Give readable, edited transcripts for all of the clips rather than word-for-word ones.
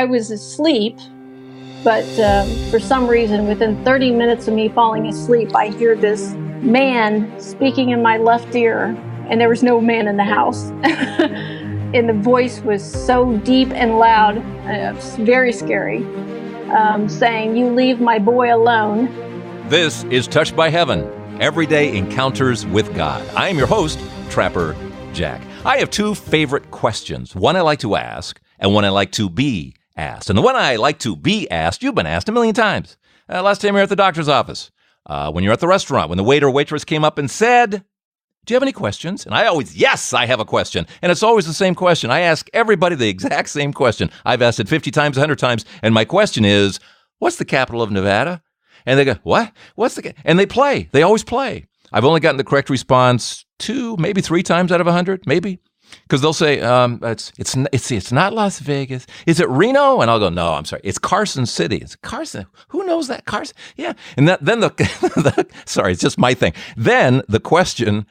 I was asleep, but for some reason, within 30 minutes of me falling asleep, I hear this man speaking in my left ear, and there was no man in the house. And the voice was so deep and loud, very scary, saying, "You leave my boy alone." This is Touched by Heaven, everyday encounters with God. I am your host, Trapper Jack. I have two favorite questions, one I like to ask and one I like to be asked. And the one I like to be asked, you've been asked a million times. Last time you were at the doctor's office, when you're at the restaurant, when the waiter or waitress came up and said, "Do you have any questions?" And I always, yes, I have a question. And it's always the same question. I ask everybody the exact same question. I've asked it 50 times, 100 times. And my question is, what's the capital of Nevada? And they go, what? And they play. They always play. I've only gotten the correct response 2, maybe 3 times out of 100, maybe. Because they'll say, it's not Las Vegas. Is it Reno? And I'll go, no, I'm sorry. It's Carson City. It's Carson. Who knows that? Carson? Yeah. And then sorry, it's just my thing. Then the question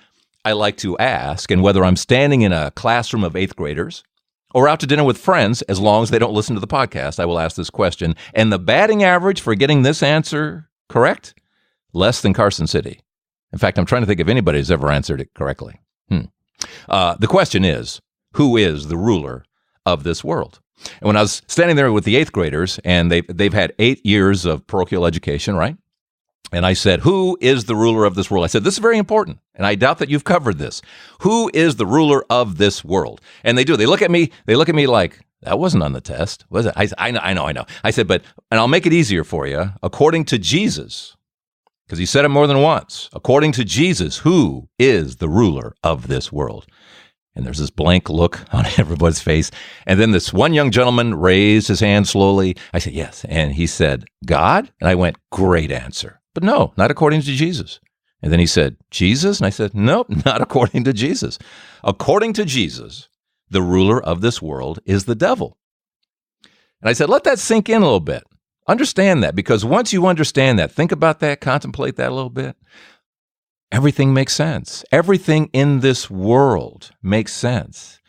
I like to ask, and whether I'm standing in a classroom of 8th graders or out to dinner with friends, as long as they don't listen to the podcast, I will ask this question. And the batting average for getting this answer correct, less than Carson City. In fact, I'm trying to think if anybody has ever answered it correctly. The question is, who is the ruler of this world? And when I was standing there with the 8th graders, and they've had 8 years of parochial education, right? And I said, who is the ruler of this world? I said, this is very important, and I doubt that you've covered this. Who is the ruler of this world? And they do. They look at me like, that wasn't on the test, was it? I know. I said, and I'll make it easier for you. According to Jesus, because he said it more than once, according to Jesus, who is the ruler of this world? And there's this blank look on everybody's face. And then this one young gentleman raised his hand slowly. I said, yes. And he said, God? And I went, great answer. But no, not according to Jesus. And then he said, Jesus? And I said, nope, not according to Jesus. According to Jesus, the ruler of this world is the devil. And I said, let that sink in a little bit. Understand that, because once you understand that, think about that, contemplate that a little bit, everything makes sense. Everything in this world makes sense.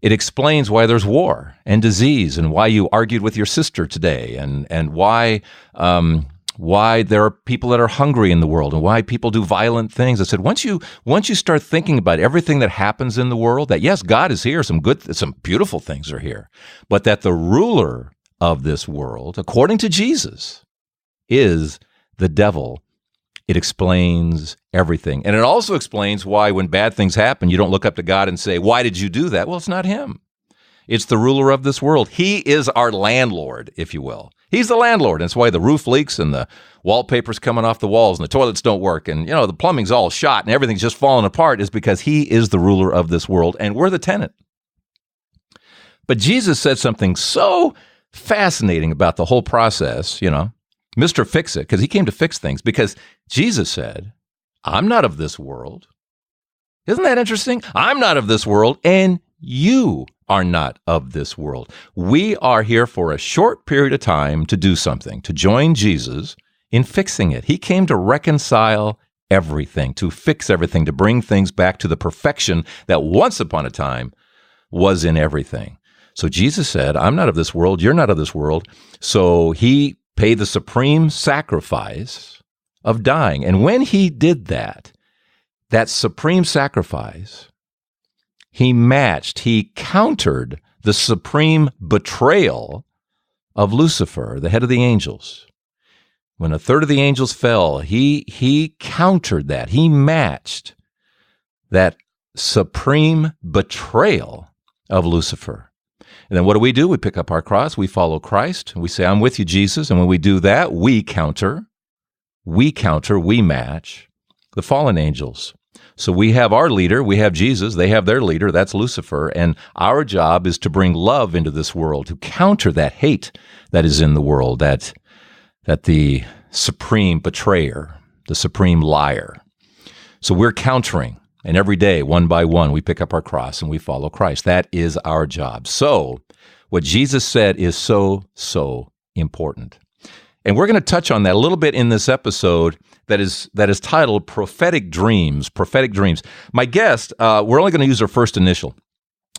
It explains why there's war and disease, and why you argued with your sister today, and why there are people that are hungry in the world, and why people do violent things. I said, once you start thinking about everything that happens in the world, that yes, God is here, some beautiful things are here, but that the ruler of this world, according to Jesus, is the devil. It explains everything. And it also explains why when bad things happen, you don't look up to God and say, why did you do that? Well, it's not him. It's the ruler of this world. He is our landlord, if you will. He's the landlord. And that's why the roof leaks and the wallpaper's coming off the walls and the toilets don't work and, the plumbing's all shot and everything's just falling apart, is because he is the ruler of this world and we're the tenant. But Jesus said something so fascinating about the whole process, Mr. Fix-It, because he came to fix things, because Jesus said, I'm not of this world. Isn't that interesting? I'm not of this world, and you are not of this world. We are here for a short period of time to do something, to join Jesus in fixing it. He came to reconcile everything, to fix everything, to bring things back to the perfection that once upon a time was in everything. So Jesus said, I'm not of this world, you're not of this world. So he paid the supreme sacrifice of dying. And when he did that supreme sacrifice, he countered the supreme betrayal of Lucifer, the head of the angels. When a third of the angels fell, he countered that. He matched that supreme betrayal of Lucifer. And then what do? We pick up our cross, we follow Christ, and we say, I'm with you, Jesus. And when we do that, we match the fallen angels. So we have our leader, we have Jesus, they have their leader, that's Lucifer, and our job is to bring love into this world, to counter that hate that is in the world, that the supreme betrayer, the supreme liar. So we're countering. And every day, one by one, we pick up our cross and we follow Christ. That is our job. So what Jesus said is so, so important. And we're going to touch on that a little bit in this episode that is titled Prophetic Dreams. Prophetic Dreams. My guest, we're only going to use her first initial.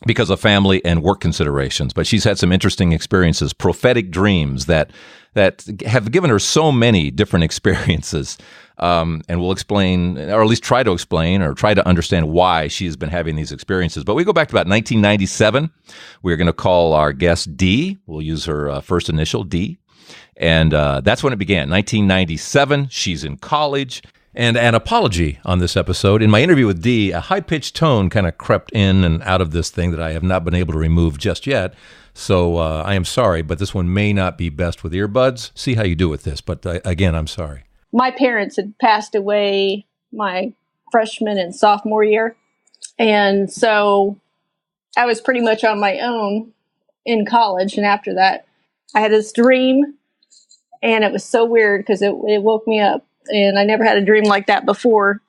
because of family and work considerations. But she's had some interesting experiences, prophetic dreams that have given her so many different experiences. And we'll explain, or at least try to explain, or try to understand why she has been having these experiences. But we go back to about 1997. We're going to call our guest D. We'll use her first initial, D. And that's when it began, 1997. She's in college. And an apology on this episode. In my interview with Dee, a high-pitched tone kind of crept in and out of this thing that I have not been able to remove just yet. So I am sorry, but this one may not be best with earbuds. See how you do with this. But again, I'm sorry. My parents had passed away my freshman and sophomore year. And so I was pretty much on my own in college. And after that, I had this dream. And it was so weird because it woke me up. And I never had a dream like that before.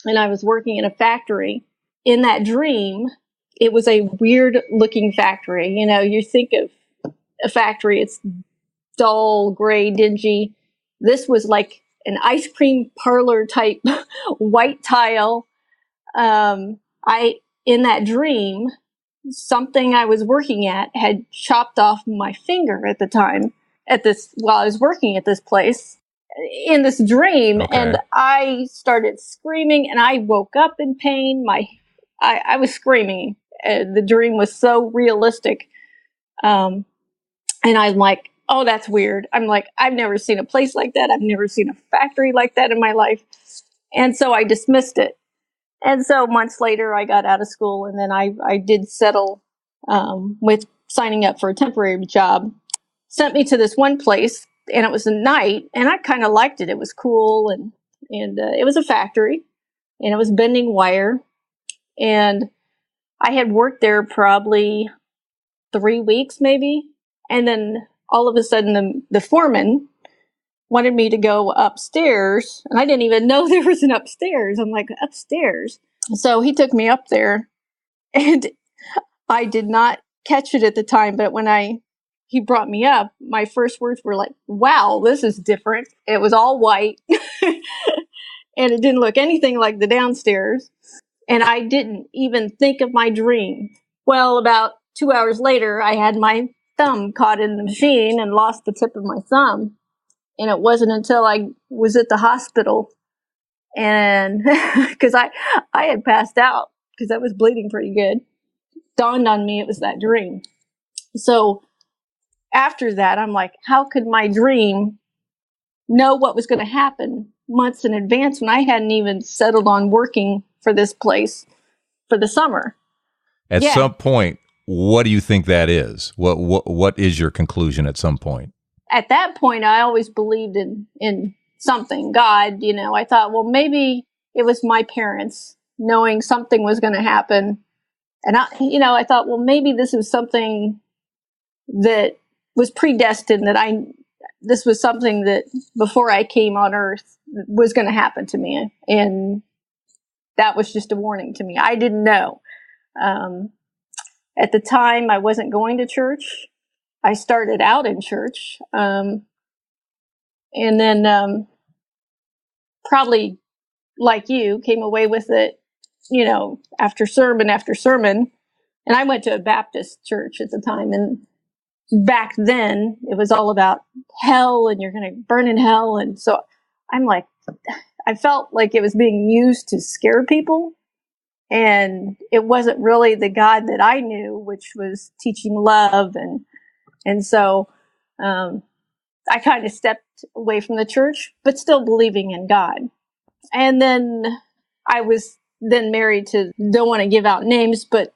And I was working in a factory. In that dream, it was a weird looking factory. You know, you think of a factory, it's dull, gray, dingy. This was like an ice cream parlor type white tile. In that dream, something I was working at had chopped off my finger at the time while I was working at this place. In this dream, okay. And I started screaming, and I woke up in pain. I was screaming. The dream was so realistic, and I'm like, "Oh, that's weird." I'm like, "I've never seen a place like that. I've never seen a factory like that in my life," and so I dismissed it. And so months later, I got out of school, and then I did settle with signing up for a temporary job. Sent me to this one place. And it was a night, and I kind of liked it. It was cool, and it was a factory, and it was bending wire. And I had worked there probably 3 weeks, maybe. And then all of a sudden, the foreman wanted me to go upstairs, and I didn't even know there was an upstairs. I'm like, upstairs? So he took me up there, and I did not catch it at the time, but when he brought me up, my first words were like, wow, this is different. It was all white and it didn't look anything like the downstairs. And I didn't even think of my dream. Well, about 2 hours later, I had my thumb caught in the machine and lost the tip of my thumb. And it wasn't until I was at the hospital and because I had passed out because I was bleeding pretty good, dawned on me it was that dream. So after that, I'm like, how could my dream know what was going to happen months in advance when I hadn't even settled on working for this place for the summer? At some point, what do you think that is? What is your conclusion at some point? At that point, I always believed in something, God. You know, I thought, well, maybe it was my parents knowing something was going to happen. And I thought, well, maybe this is something that was predestined, that this was something that before I came on earth was going to happen to me. And that was just a warning to me. I didn't know. At the time, I wasn't going to church. I started out in church. And then probably like you, came away with it, after sermon after sermon. And I went to a Baptist church at the time. And back then, it was all about hell and you're going to burn in hell. And so I'm like, I felt like it was being used to scare people. And it wasn't really the God that I knew, which was teaching love. And so I kind of stepped away from the church, but still believing in God. And then I was then married to, don't want to give out names, but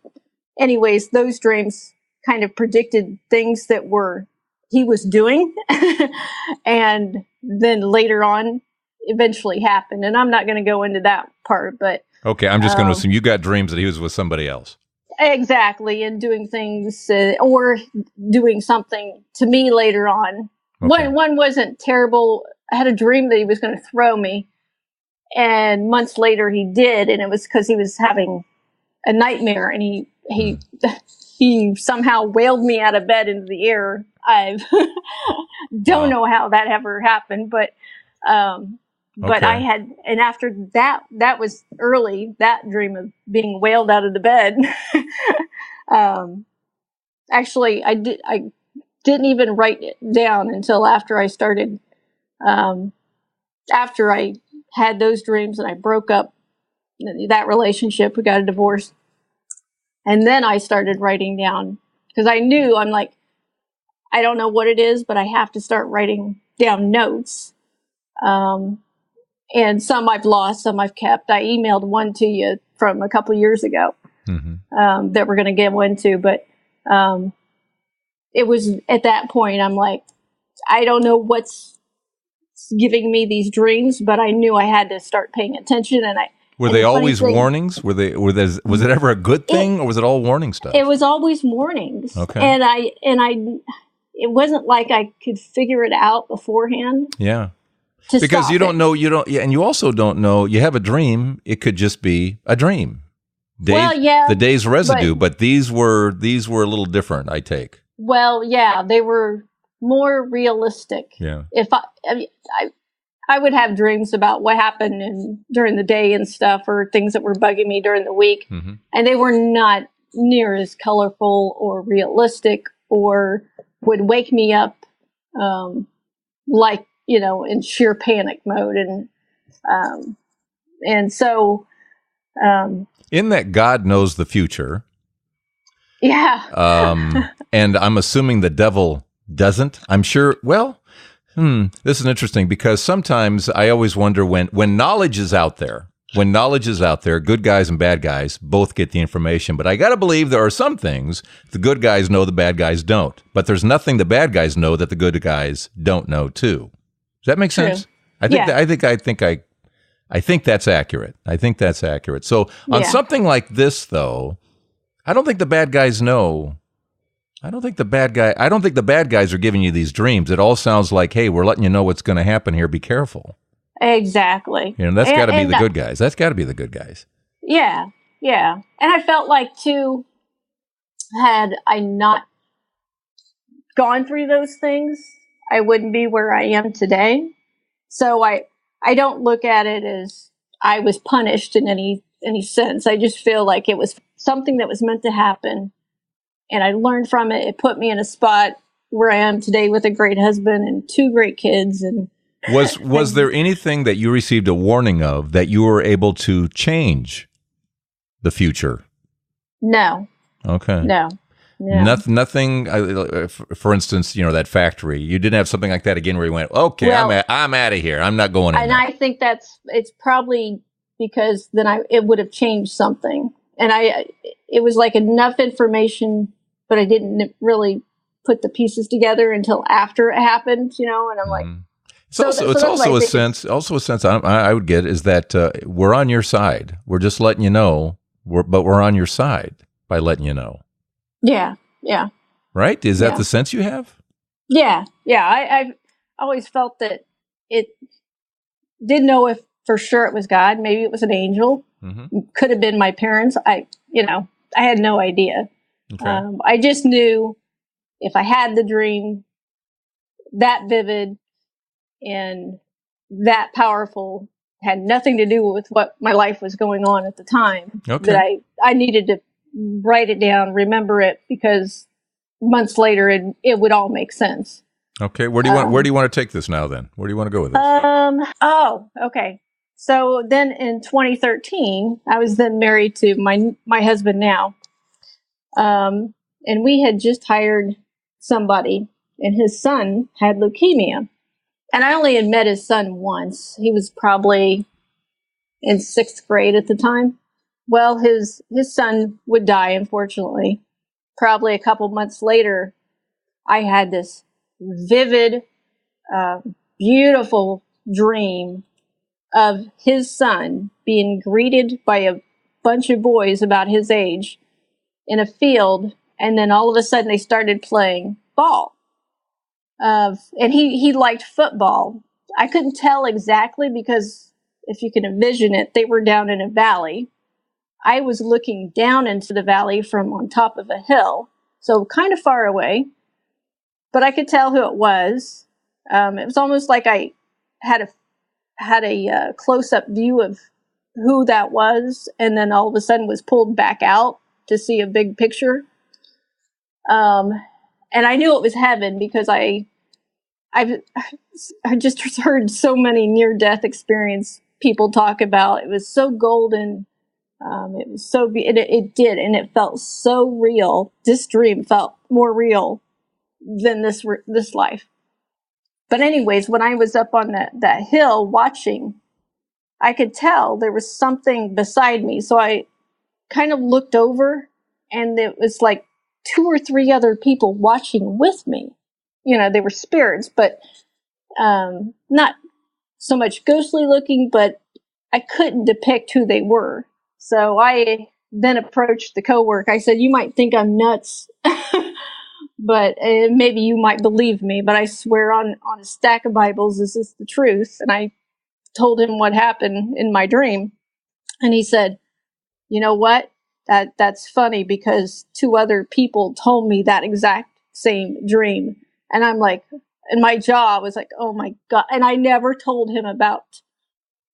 anyways, those dreams kind of predicted things that he was doing. And then later on, eventually happened. And I'm not going to go into that part, but. Okay, I'm just going to assume you got dreams that he was with somebody else. Exactly, and doing things or doing something to me later on. Okay. One wasn't terrible. I had a dream that he was going to throw me. And months later he did, and it was because he was having a nightmare, and he somehow whaled me out of bed into the air. I don't know how that ever happened, but I had, and after that was early, that dream of being whaled out of the bed. Actually, I didn't even write it down until after I started, after I had those dreams and I broke up that relationship. We got a divorce. And then I started writing down, because I knew, I'm like, I don't know what it is, but I have to start writing down notes. And some I've lost, some I've kept. I emailed one to you from a couple years ago that we're going to go into. But it was at that point, I'm like, I don't know what's giving me these dreams, but I knew I had to start paying attention. And were they always warnings? Was it ever a good thing, or was it all warning stuff? It was always warnings. Okay. And it wasn't like I could figure it out beforehand. Yeah. Because you don't know, and you also don't know, you have a dream, it could just be a dream. The day's residue, but these were a little different, I take. Well, yeah, they were more realistic. Yeah. If I would have dreams about what happened during the day and stuff, or things that were bugging me during the week, and they were not near as colorful or realistic, or would wake me up like, in sheer panic mode. And so in that God knows the future. Yeah. And I'm assuming the devil doesn't. I'm sure. Well, this is interesting, because sometimes I always wonder when knowledge is out there, good guys and bad guys both get the information. But I got to believe there are some things the good guys know the bad guys don't. But there's nothing the bad guys know that the good guys don't know too. Does that make sense? I think that's accurate. I think that's accurate. So on something like this, though, I don't think the bad guys know. I don't think the bad guys are giving you these dreams. It all sounds like, hey, we're letting you know what's going to happen here. Be careful. Exactly. That's got to be the good guys. That's got to be the good guys. Yeah. Yeah. And I felt like, too, had I not gone through those things, I wouldn't be where I am today. So I don't look at it as I was punished in any sense. I just feel like it was something that was meant to happen, and I learned from it. It put me in a spot where I am today with a great husband and 2 great kids. And was there anything that you received a warning of that you were able to change the future? No. Okay. No. Nothing. For instance, that factory. You didn't have something like that again, where you went, "Okay, I'm out of here. I'm not going in." And I think it's probably because then it would have changed something, and it was like enough information, but I didn't really put the pieces together until after it happened. And I'm like, it's also a sense I would get is that we're on your side. We're just letting you know, but we're on your side by letting you know. Yeah, yeah. Right? Is that the sense you have? Yeah, yeah. I've always felt that it didn't know if for sure it was God. Maybe it was an angel. Could have been my parents. I had no idea. Okay. I just knew if I had the dream that vivid and that powerful, had nothing to do with what my life was going on at the time. Okay. That I needed to write it down, remember it, because months later it would all make sense. Okay, where do you want to take this now? Then where do you want to go with this? Okay. So then in 2013, I was then married to my husband now, and we had just hired somebody, and his son had leukemia, and I only had met his son once. He was probably in 6th grade at the time. Well, his son would die, unfortunately. Probably a couple months later, I had this vivid, beautiful dream of his son being greeted by a bunch of boys about his age in a field, and then all of a sudden they started playing ball. And he liked football. I couldn't tell exactly, because if you can envision it, they were down in a valley. I was looking down into the valley from on top of a hill, so kind of far away, but I could tell who it was. It was almost like I had a close-up view of who that was, and then all of a sudden was pulled back out to see a big picture. And I knew it was heaven because I just heard so many near-death experience people talk about. It was so golden. It was so it did, and it felt so real. This dream felt more real than this life. But anyways, when I was up on that hill watching, I could tell there was something beside me. So I kind of looked over, and it was like 2 or 3 other people watching with me. You know, they were spirits, but not so much ghostly looking, but I couldn't depict who they were. So I then approached the coworker. I said, "You might think I'm nuts, but maybe you might believe me, but I swear on a stack of Bibles, this is the truth." And I told him what happened in my dream. And he said, "You know what? That's funny because 2 other people told me that exact same dream." And I'm like, and my jaw was like, oh my God. And I never told him about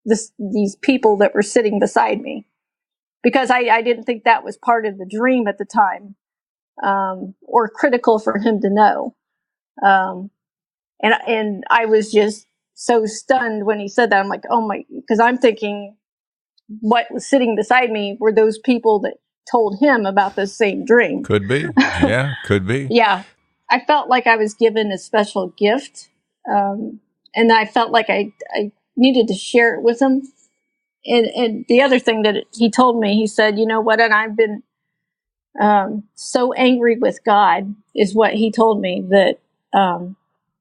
these people that were sitting beside me because I didn't think that was part of the dream at the time, or critical for him to know. And I was just so stunned when he said that. I'm like, oh my, because I'm thinking what was sitting beside me were those people that told him about the same dream. Could be. Yeah, could be. Yeah. I felt like I was given a special gift. And I felt like I needed to share it with him. And the other thing that he told me, he said, "You know what? And I've been so angry with God," is what he told me, that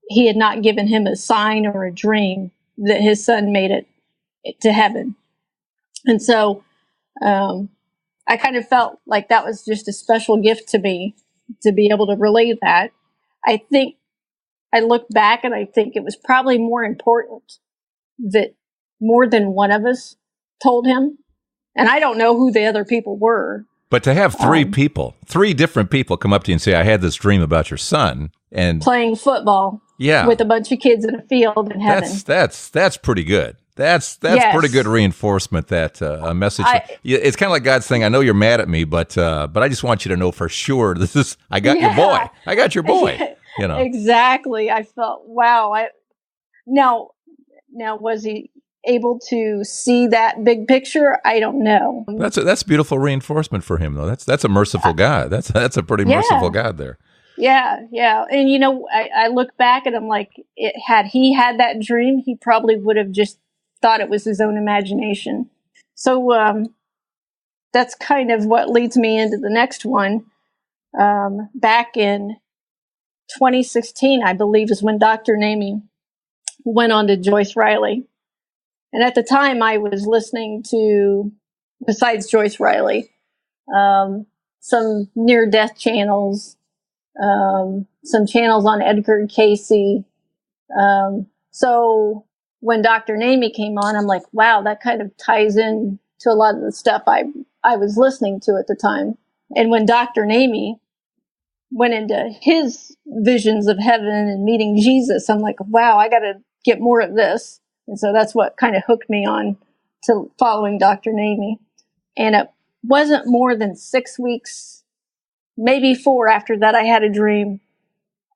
he had not given him a sign or a dream that his son made it to heaven. And so I kind of felt like that was just a special gift to me to be able to relay that. I think I look back and I think it was probably more important that more than one of us told him. And I don't know who the other people were. But to have 3 people, 3 different people come up to you and say, "I had this dream about your son," and playing football with a bunch of kids in a field in heaven. That's pretty good. That's Yes. pretty good reinforcement that a message. It's kind of like God saying, "I know you're mad at me, but I just want you to know for sure I got your boy. I got your boy." You know. Exactly. I felt, wow. Now was he able to see that big picture? I don't know. That's beautiful reinforcement for him, though. That's a merciful God. That's a pretty merciful God there. Yeah. And I look back and I'm like, had he had that dream, he probably would have just thought it was his own imagination. So that's kind of what leads me into the next one. Back in 2016, I believe, is when Dr. Namey went on to Joyce Riley. And at the time, I was listening to, besides Joyce Riley, some near-death channels, some channels on Edgar Casey. So when Dr. Namey came on, I'm like, wow, that kind of ties in to a lot of the stuff I was listening to at the time. And when Dr. Namey went into his visions of heaven and meeting Jesus, I'm like, wow, I got to get more of this. And so that's what kind of hooked me on to following Dr. Namey. And it wasn't more than 6 weeks, maybe 4 after that, I had a dream.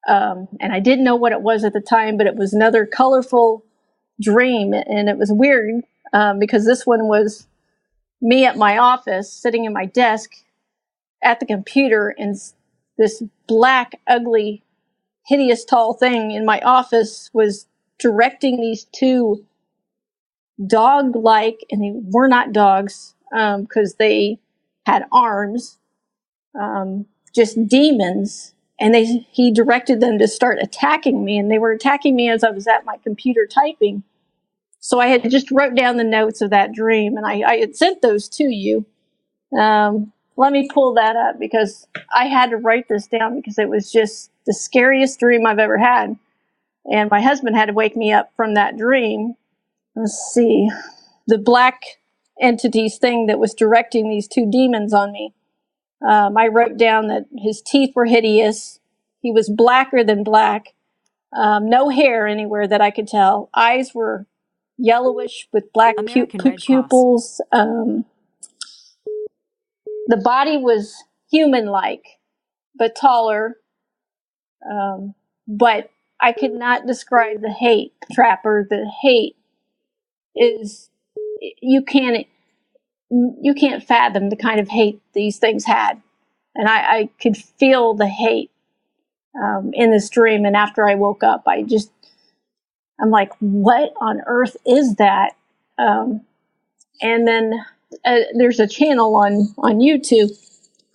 And I didn't know what it was at the time, but it was another colorful dream. And it was weird because this one was me at my office, sitting in my desk at the computer, and this black, ugly, hideous, tall thing in my office was directing these 2 dog-like, and they were not dogs because they had arms, just demons. And he directed them to start attacking me, and they were attacking me as I was at my computer typing. So I had just wrote down the notes of that dream, and I had sent those to you. Let me pull that up because I had to write this down because it was just the scariest dream I've ever had. And my husband had to wake me up from that dream. Let's see. The black entities thing that was directing these 2 demons on me. I wrote down that his teeth were hideous. He was blacker than black. No hair anywhere that I could tell. Eyes were yellowish with black pupils. The body was human-like. but taller. But I could not describe the hate, Trapper. The hate is, you can't fathom the kind of hate these things had. And I could feel the hate in this dream. And after I woke up, I'm like, what on earth is that? And then there's a channel on YouTube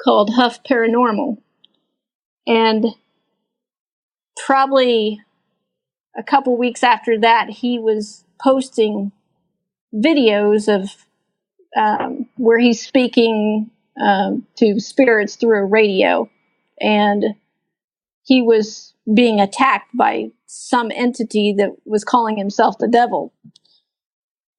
called Huff Paranormal. And probably a couple weeks after that, he was posting videos of where he's speaking to spirits through a radio. And he was being attacked by some entity that was calling himself the devil.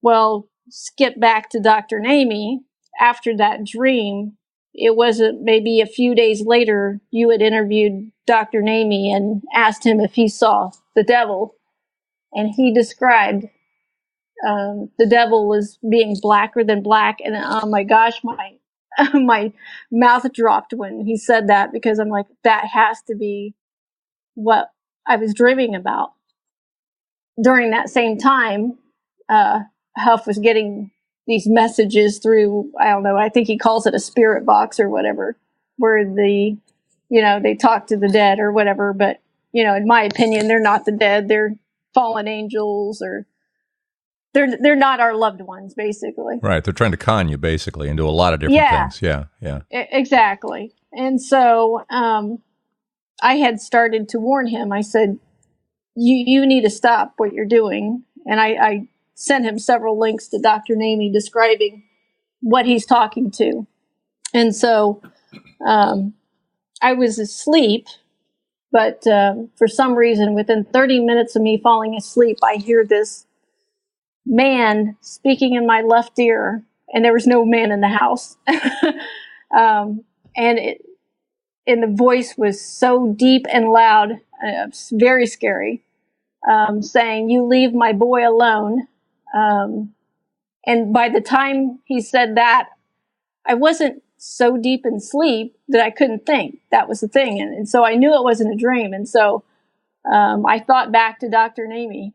Well, skip back to Dr. Namie. After that dream, it wasn't maybe a few days later, you had interviewed Dr. Namie and asked him if he saw the devil. And he described the devil as being blacker than black. And oh my gosh, my mouth dropped when he said that, because I'm like, that has to be what I was dreaming about. During that same time, Huff was getting these messages through, I don't know, I think he calls it a spirit box or whatever, where they talk to the dead or whatever. But, in my opinion, they're not the dead. They're fallen angels, or they're not our loved ones, basically. Right. They're trying to con you, basically, and do a lot of different things. Yeah. Exactly. And so I had started to warn him. I said, you need to stop what you're doing. And I sent him several links to Dr. Namie describing what he's talking to. And so I was asleep, but for some reason, within 30 minutes of me falling asleep, I hear this man speaking in my left ear, and there was no man in the house. And the voice was so deep and loud, very scary, saying, "You leave my boy alone." And by the time he said that, I wasn't so deep in sleep that I couldn't think. That was the thing. And so I knew it wasn't a dream. And so I thought back to Dr. Namie.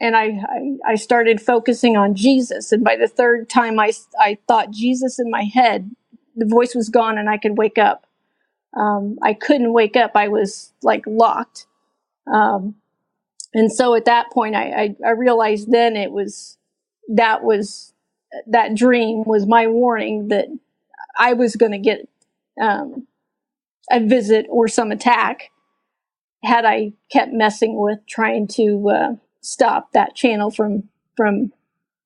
And I started focusing on Jesus. And by the third time I thought Jesus in my head, the voice was gone and I could wake up. I couldn't wake up. I was like locked. And so at that point, I realized then that dream was my warning that I was going to get a visit or some attack had I kept messing with trying to stop that channel from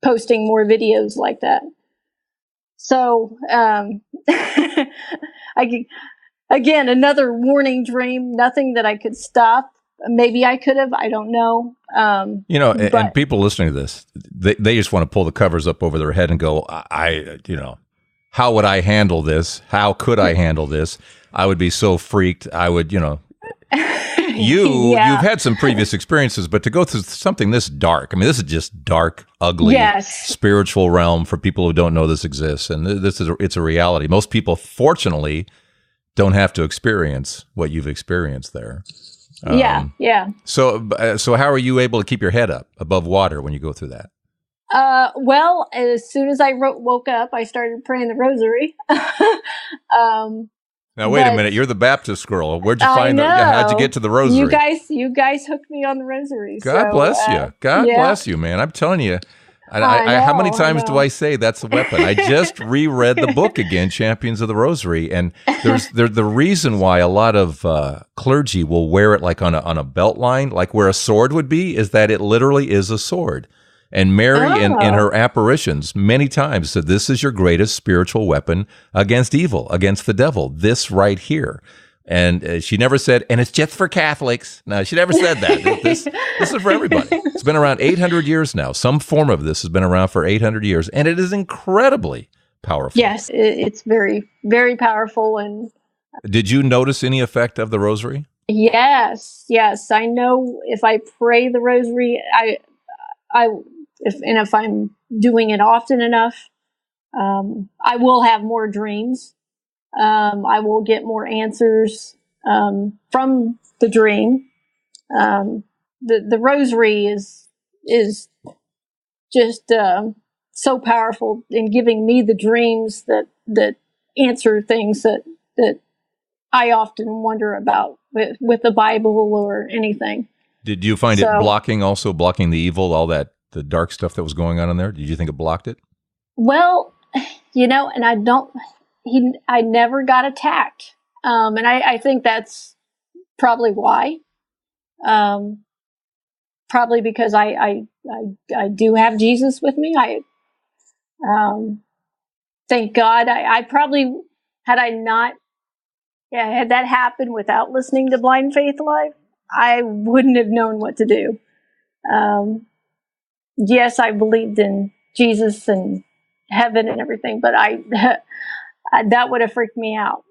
posting more videos like that. So again, another warning dream, nothing that I could stop. Maybe I could have, I don't know. And people listening to this, they just want to pull the covers up over their head and go, how would I handle this? How could I handle this? I would be so freaked. I would, you've had some previous experiences, but to go through something this dark, I mean, this is just dark, ugly, spiritual realm for people who don't know this exists. And it's a reality. Most people, fortunately, don't have to experience what you've experienced there. Yeah. So how are you able to keep your head up above water when you go through that? Well, as soon as I woke up, I started praying the rosary. Now, wait a minute. You're the Baptist girl. Where'd you find that? How'd you get to the rosary? You guys hooked me on the rosary. God bless you. God bless you, man. I'm telling you. How many times do I say that's a weapon? I just reread the book again, Champions of the Rosary, and there's the reason why a lot of clergy will wear it like on a belt line, like where a sword would be, is that it literally is a sword. And Mary, in her apparitions, many times said, "This is your greatest spiritual weapon against evil, against the devil. This right here." And she never said, "And it's just for Catholics." No, she never said that. This is for everybody. It's been around 800 years now. Some form of this has been around for 800 years, and it is incredibly powerful. Yes, it's very, very powerful. And did you notice any effect of the rosary? Yes. I know if I pray the rosary, if I'm doing it often enough, I will have more dreams. I will get more answers from the dream. The rosary is just so powerful in giving me the dreams that answer things that I often wonder about with the Bible or anything. Did you find it blocking the evil, all that, the dark stuff that was going on in there? Did you think it blocked it? Well, and I never got attacked. And I think that's probably why. Probably because I do have Jesus with me. Thank God. I probably, had that happened without listening to Blind Faith Live, I wouldn't have known what to do. Yes, I believed in Jesus and heaven and everything, but that would have freaked me out.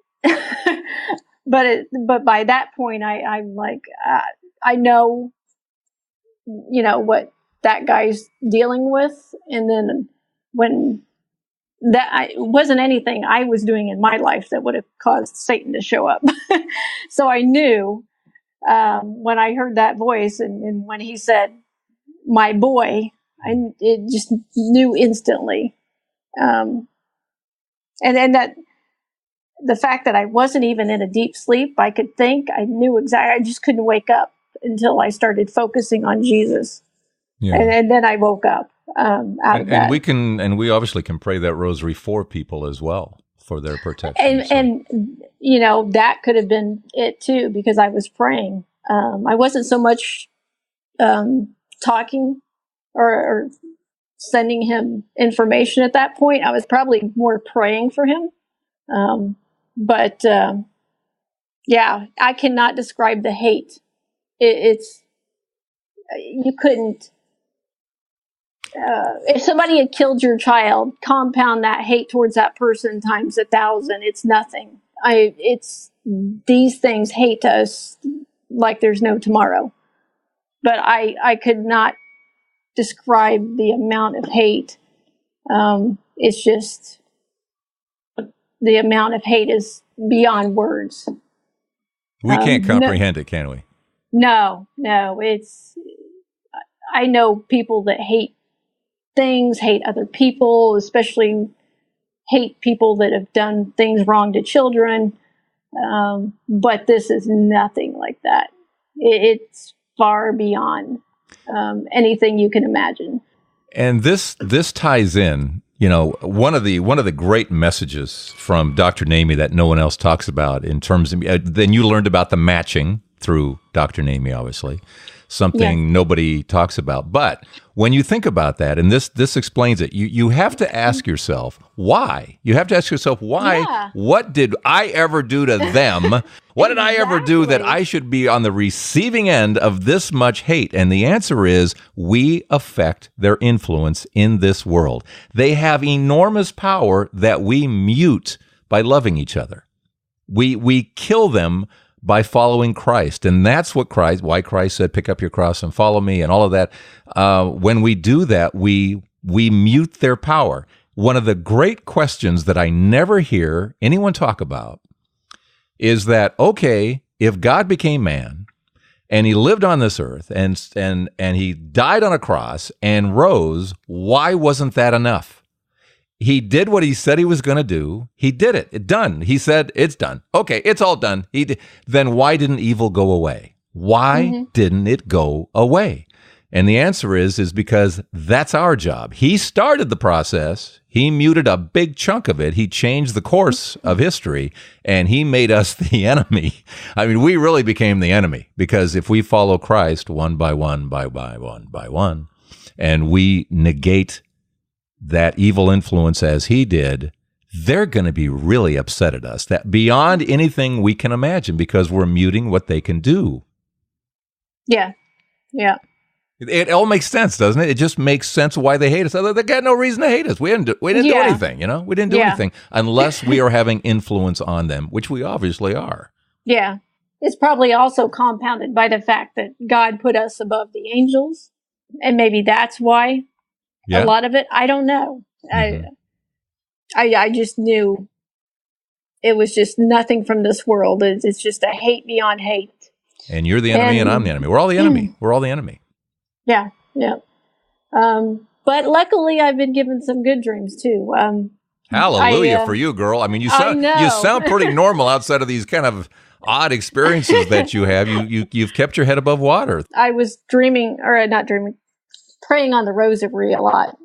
But by that point, I'm like, I know, what that guy's dealing with. And then when it wasn't anything I was doing in my life that would have caused Satan to show up. So I knew, when I heard that voice and when he said, my boy, it just knew instantly. And then the fact that I wasn't even in a deep sleep, I could think, I knew exactly, I just couldn't wake up until I started focusing on Jesus. Yeah. And then I woke up out of that. And we obviously can pray that rosary for people as well, for their protection. And that could have been it too, because I was praying. I wasn't so much talking or sending him information at that point. I was probably more praying for him. But I cannot describe the hate. It's you couldn't. If somebody had killed your child, compound that hate towards that person times 1,000. It's nothing. These things hate us like there's no tomorrow. But I could not describe the amount of hate. It's just the amount of hate is beyond words. We can't comprehend it, can we? No. I know people that hate things, hate other people, especially hate people that have done things wrong to children. But this is nothing like that. It's far beyond anything you can imagine. And this ties in, one of the great messages from Dr. Namey that no one else talks about in terms of, then you learned about the matching through Dr. Namey, obviously, something nobody talks about. But when you think about that, and this explains it, you have to ask yourself, why? You have to ask yourself, why? Yeah. What did I ever do to them? What did I ever do that I should be on the receiving end of this much hate? And the answer is, we affect their influence in this world. They have enormous power that we mute by loving each other. We kill them by following Christ. And that's why Christ said, pick up your cross and follow me and all of that. When we do that, we mute their power. One of the great questions that I never hear anyone talk about is that, okay, if God became man and he lived on this earth and he died on a cross and rose, why wasn't that enough? He did what he said he was going to do. He did it. It's done. He said, it's done. Okay, it's all done. Then why didn't evil go away? Why didn't it go away? And the answer is because that's our job. He started the process. He muted a big chunk of it. He changed the course of history, and he made us the enemy. I mean, we really became the enemy, because if we follow Christ one by one, and we negate that evil influence as he did, they're going to be really upset at us, that beyond anything we can imagine, because we're muting what they can do. Yeah. It all makes sense, doesn't it? It just makes sense why they hate us. They got no reason to hate us. We didn't do anything, We didn't do anything unless we are having influence on them, which we obviously are. Yeah. It's probably also compounded by the fact that God put us above the angels, and maybe that's why. Yeah. A lot of it, I don't know. I just knew it was just nothing from this world. It's just a hate beyond hate. And you're the enemy, and I'm the enemy. We're all the enemy. We're all the enemy. Yeah, yeah. But luckily, I've been given some good dreams too. Hallelujah for you, girl. I mean, you sound pretty normal outside of these kind of odd experiences that you have. You've kept your head above water. I was dreaming, or not dreaming, praying on the rosary a lot.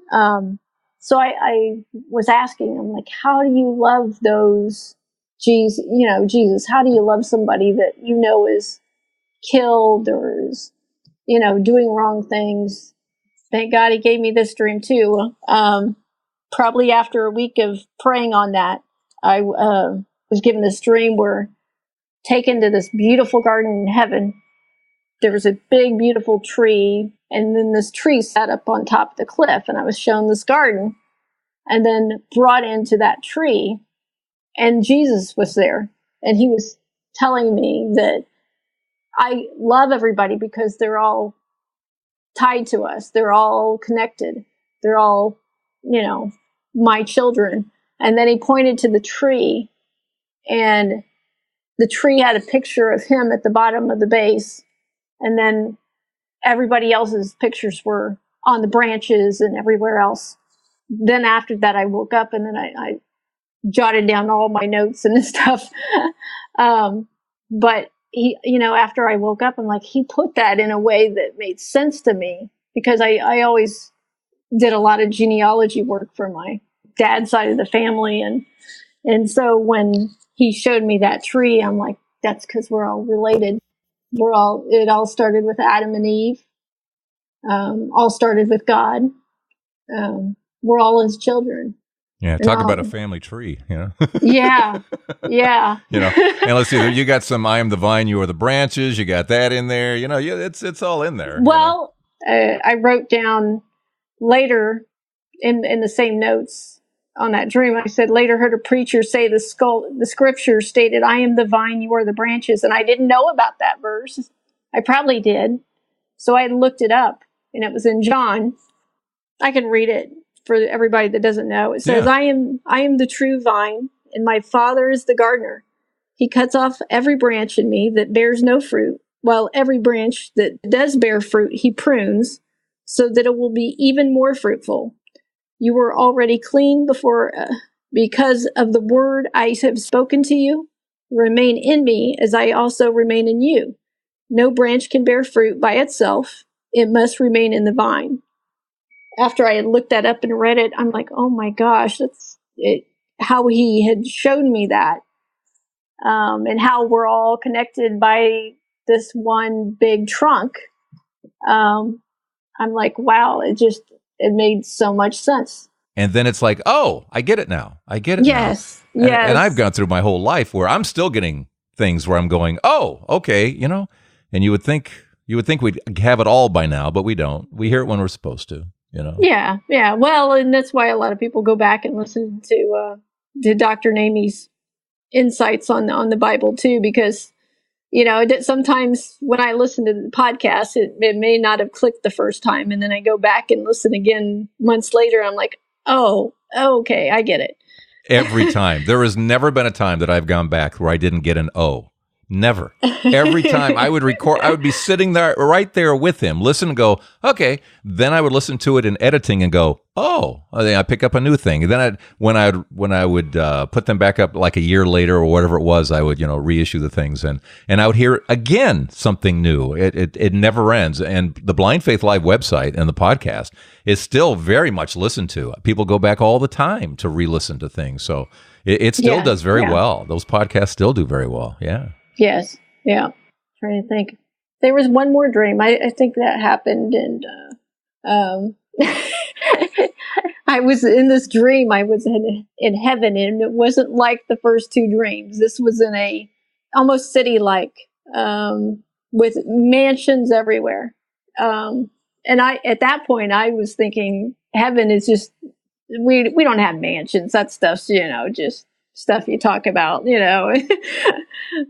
So I was asking him, like, how do you love those, Jesus, how do you love somebody that is killed or is, doing wrong things? Thank God he gave me this dream too. Probably after a week of praying on that, I was given this dream where taken to this beautiful garden in heaven. There was a big, beautiful tree, and then this tree sat up on top of the cliff, and I was shown this garden, and then brought into that tree, and Jesus was there, and he was telling me that I love everybody because they're all tied to us. They're all connected. They're all, my children. And then he pointed to the tree, and the tree had a picture of him at the bottom of the base. And then everybody else's pictures were on the branches and everywhere else. Then after that, I woke up, and then I jotted down all my notes and stuff. But he, after I woke up, I'm like, he put that in a way that made sense to me, because I always did a lot of genealogy work for my dad's side of the family. And so when he showed me that tree, I'm like, that's because we're all related. It all started with Adam and Eve. All started with God. We're all his children. Yeah, talk about a family tree, Yeah. And let's see, you got some I am the vine, you are the branches, you got that in there, it's all in there. Well, I wrote down later in the same notes on that dream, I said, later heard a preacher say the scripture stated, I am the vine, you are the branches. And I didn't know about that verse. I probably did. So I looked it up, and it was in John. I can read it for everybody that doesn't know. It says, I am the true vine, and my Father is the gardener. He cuts off every branch in me that bears no fruit, while every branch that does bear fruit, he prunes, so that it will be even more fruitful. You were already clean because of the word I have spoken to you. Remain in me as I also remain in you. No branch can bear fruit by itself. It must remain in the vine. After I had looked that up and read it, I'm like, oh my gosh, that's it, how he had shown me that. And how we're all connected by this one big trunk. I'm like, wow, it made so much sense. And then it's like, oh, I get it now. Yes. Now. And I've gone through my whole life where I'm still getting things where I'm going, oh, okay, and you would think we'd have it all by now, but we don't. We hear it when we're supposed to, Yeah. Well, and that's why a lot of people go back and listen to Dr. Namie's insights on the Bible too, because sometimes when I listen to the podcast, it may not have clicked the first time, and then I go back and listen again months later. I'm like, oh, okay, I get it. Every time. There has never been a time that I've gone back where I didn't get an O. Never. Every time I would record, I would be sitting there right there with him, listen and go, okay. Then I would listen to it in editing and go, oh, then I pick up a new thing. And then when I would put them back up like a year later or whatever it was, I would reissue the things and I would hear again something new. It never ends. And the Blind Faith Live website and the podcast is still very much listened to. People go back all the time to re-listen to things. So it still does very well. Those podcasts still do very well. Yeah. Yes. Yeah. Trying to think. There was one more dream. I think that happened, and I was in this dream. I was in heaven, and it wasn't like the first two dreams. This was in a almost city-like, with mansions everywhere. And at that point, I was thinking heaven is just we don't have mansions. That stuff's just stuff you talk about,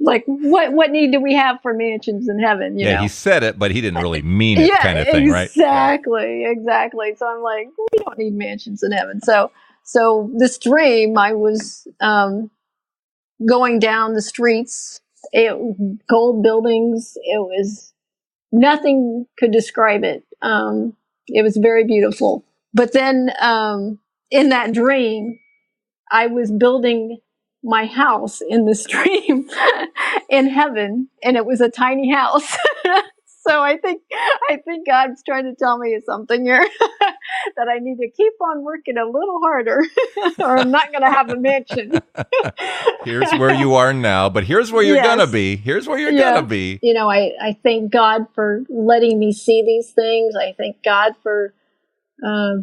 like what need do we have for mansions in heaven? You know? He said it, but he didn't really mean it, kind of thing, right? Exactly. So I'm like, we don't need mansions in heaven. So this dream, I was going down the streets, gold buildings. It was, nothing could describe it. It was very beautiful. But then in that dream, I was building my house in this dream in heaven, and it was a tiny house. So I think God's trying to tell me something here, that I need to keep on working a little harder, or I'm not going to have a mansion. Here's where you are now, but here's where you're going to be. Here's where you're going to be. You know, I thank God for letting me see these things. I thank God for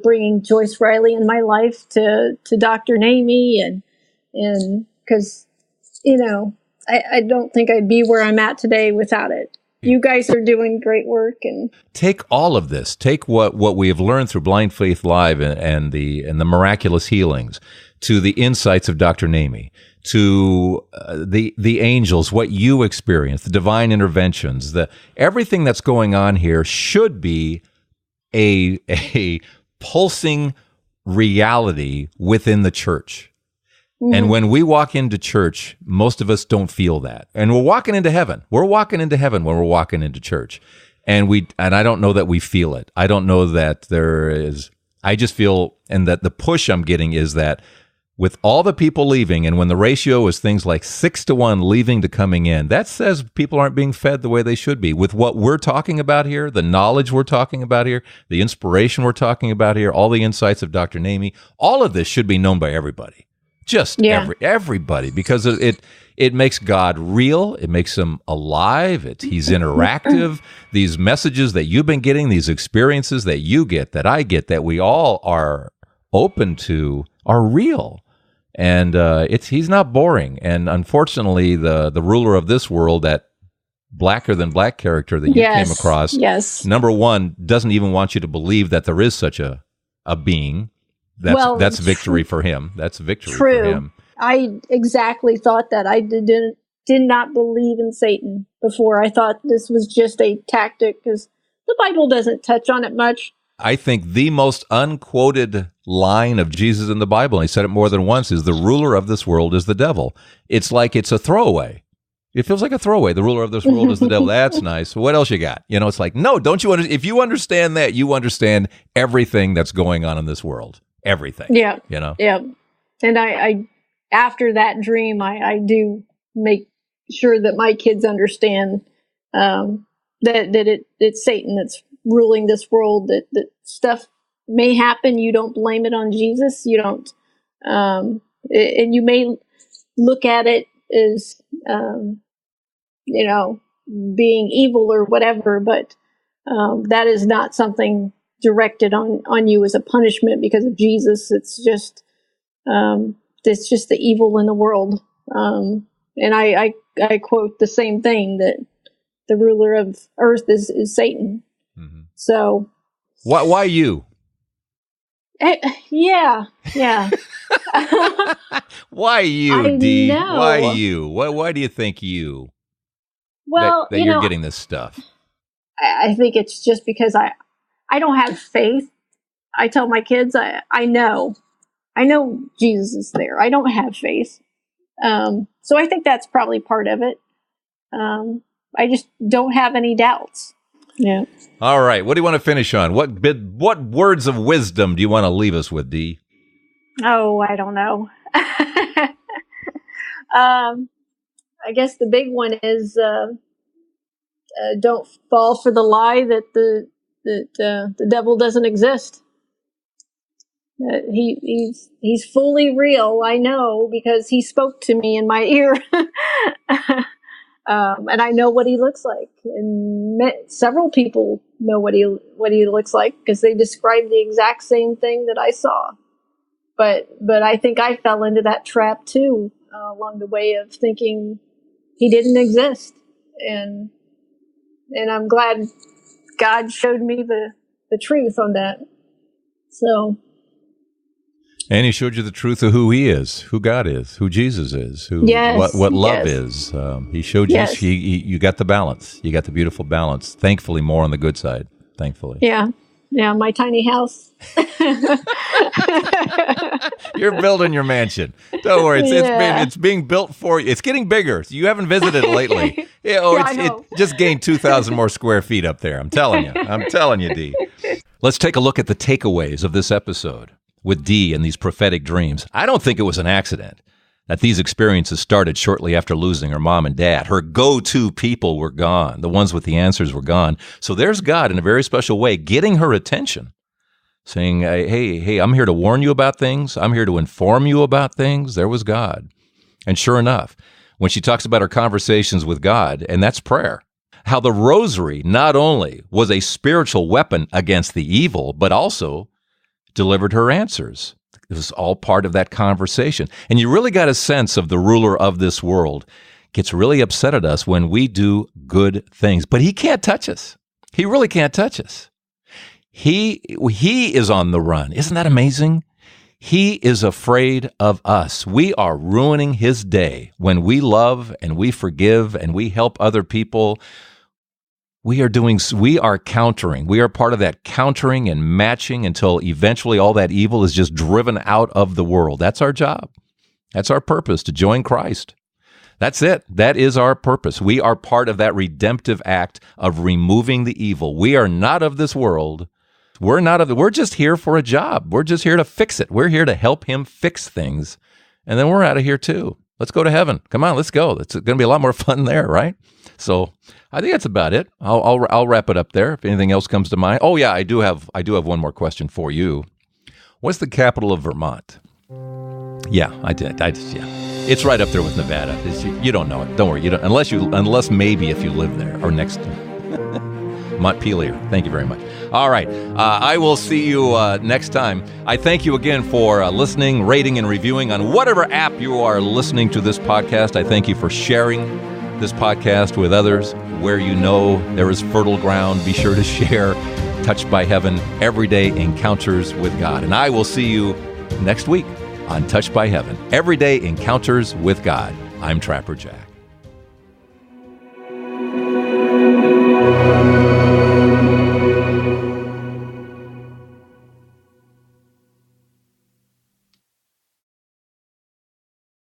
bringing Joyce Riley in my life to Dr. Namie, and because, you know, I don't think I'd be where I'm at today without it. You guys are doing great work, and take all of this. Take what we have learned through Blind Faith Live and the miraculous healings, to the insights of Dr. Namie, to the angels, what you experience, the divine interventions, everything that's going on here should be a pulsing reality within the church. And when we walk into church, most of us don't feel that. And we're walking into heaven. We're walking into heaven when we're walking into church. And I don't know that we feel it. I don't know that there is, I just feel, and that the push I'm getting is that with all the people leaving, and when the ratio is things like 6-1 leaving to coming in, that says people aren't being fed the way they should be. With what we're talking about here, the knowledge we're talking about here, the inspiration we're talking about here, all the insights of Dr. Namie, all of this should be known by everybody. Just everybody, because it makes God real. It makes him alive. He's interactive. These messages that you've been getting, these experiences that you get, that I get, that we all are open to, are real. And he's not boring. And unfortunately, the ruler of this world, that blacker than black character that you came across, number one, doesn't even want you to believe that there is such a being. That's victory for him. That's victory for him. I exactly thought that. I did not believe in Satan before. I thought this was just a tactic, because the Bible doesn't touch on it much. I think the most unquoted line of Jesus in the Bible, and he said it more than once, is the ruler of this world is the devil. It's like it's a throwaway. It feels like a throwaway. The ruler of this world is the devil. That's nice. What else you got? You know, it's like, no, don't you if you understand that, you understand everything that's going on in this world. Everything. Yeah. You know? Yeah. And I after that dream, I do make sure that my kids understand that it's Satan that's ruling this world, that stuff may happen. You don't blame it on Jesus. You don't, and you may look at it as, you know, being evil or whatever, but that is not something directed on you as a punishment because of Jesus. It's just the evil in the world. And I quote the same thing, that the ruler of earth is Satan. Mm-hmm. So why you? Yeah. Why you, Dee? Why you? Why do you think you? Well, that you're getting this stuff. I think it's just because I don't have faith. I tell my kids, I know Jesus is there. I don't have faith. So I think that's probably part of it. I just don't have any doubts. Yeah. All right. What do you want to finish on? What words of wisdom do you want to leave us with, Dee? Oh, I don't know. I guess the big one is don't fall for the lie that the devil doesn't exist. He's fully real. I know, because he spoke to me in my ear, and I know what he looks like. And several people know what he looks like, because they described the exact same thing that I saw. But I think I fell into that trap too, along the way, of thinking he didn't exist. And I'm glad God showed me the truth on that. So. And he showed you the truth of who he is, who God is, who Jesus is, what love is. He showed you, you got the balance. You got the beautiful balance. Thankfully, more on the good side. Thankfully. Yeah. Yeah, my tiny house. You're building your mansion. Don't worry. It's being built for you. It's getting bigger. You haven't visited lately. It just gained 2,000 more square feet up there. I'm telling you, Dee. Let's take a look at the takeaways of this episode with Dee and these prophetic dreams. I don't think it was an accident that these experiences started shortly after losing her mom and dad. Her go-to people were gone. The ones with the answers were gone. So there's God in a very special way getting her attention, saying, hey, I'm here to warn you about things. I'm here to inform you about things. There was God. And sure enough, when she talks about her conversations with God, and that's prayer, how the rosary not only was a spiritual weapon against the evil, but also delivered her answers. It was all part of that conversation. And you really got a sense of the ruler of this world gets really upset at us when we do good things. But he can't touch us. He really can't touch us. He is on the run. Isn't that amazing? He is afraid of us. We are ruining his day when we love and we forgive and we help other people. We are countering. We are part of that countering and matching until eventually all that evil is just driven out of the world. That's our job. That's our purpose, to join Christ. That's it. That is our purpose. We are part of that redemptive act of removing the evil. We are not of this world. We're just here for a job. We're just here to fix it. We're here to help him fix things. And then we're out of here too. Let's go to heaven. Come on, let's go. It's going to be a lot more fun there, right? So I think that's about it. I'll wrap it up there. If anything else comes to mind. Oh yeah, I do have one more question for you. What's the capital of Vermont? Yeah, I did. Yeah. It's right up there with Nevada. You don't know it. Don't worry. You don't unless maybe if you live there or next to Montpelier. Thank you very much. All right. I will see you next time. I thank you again for listening, rating, and reviewing on whatever app you are listening to this podcast. I thank you for sharing this podcast with others. Where you know there is fertile ground, be sure to share Touched by Heaven, Everyday Encounters with God. And I will see you next week on Touched by Heaven, Everyday Encounters with God. I'm Trapper Jack.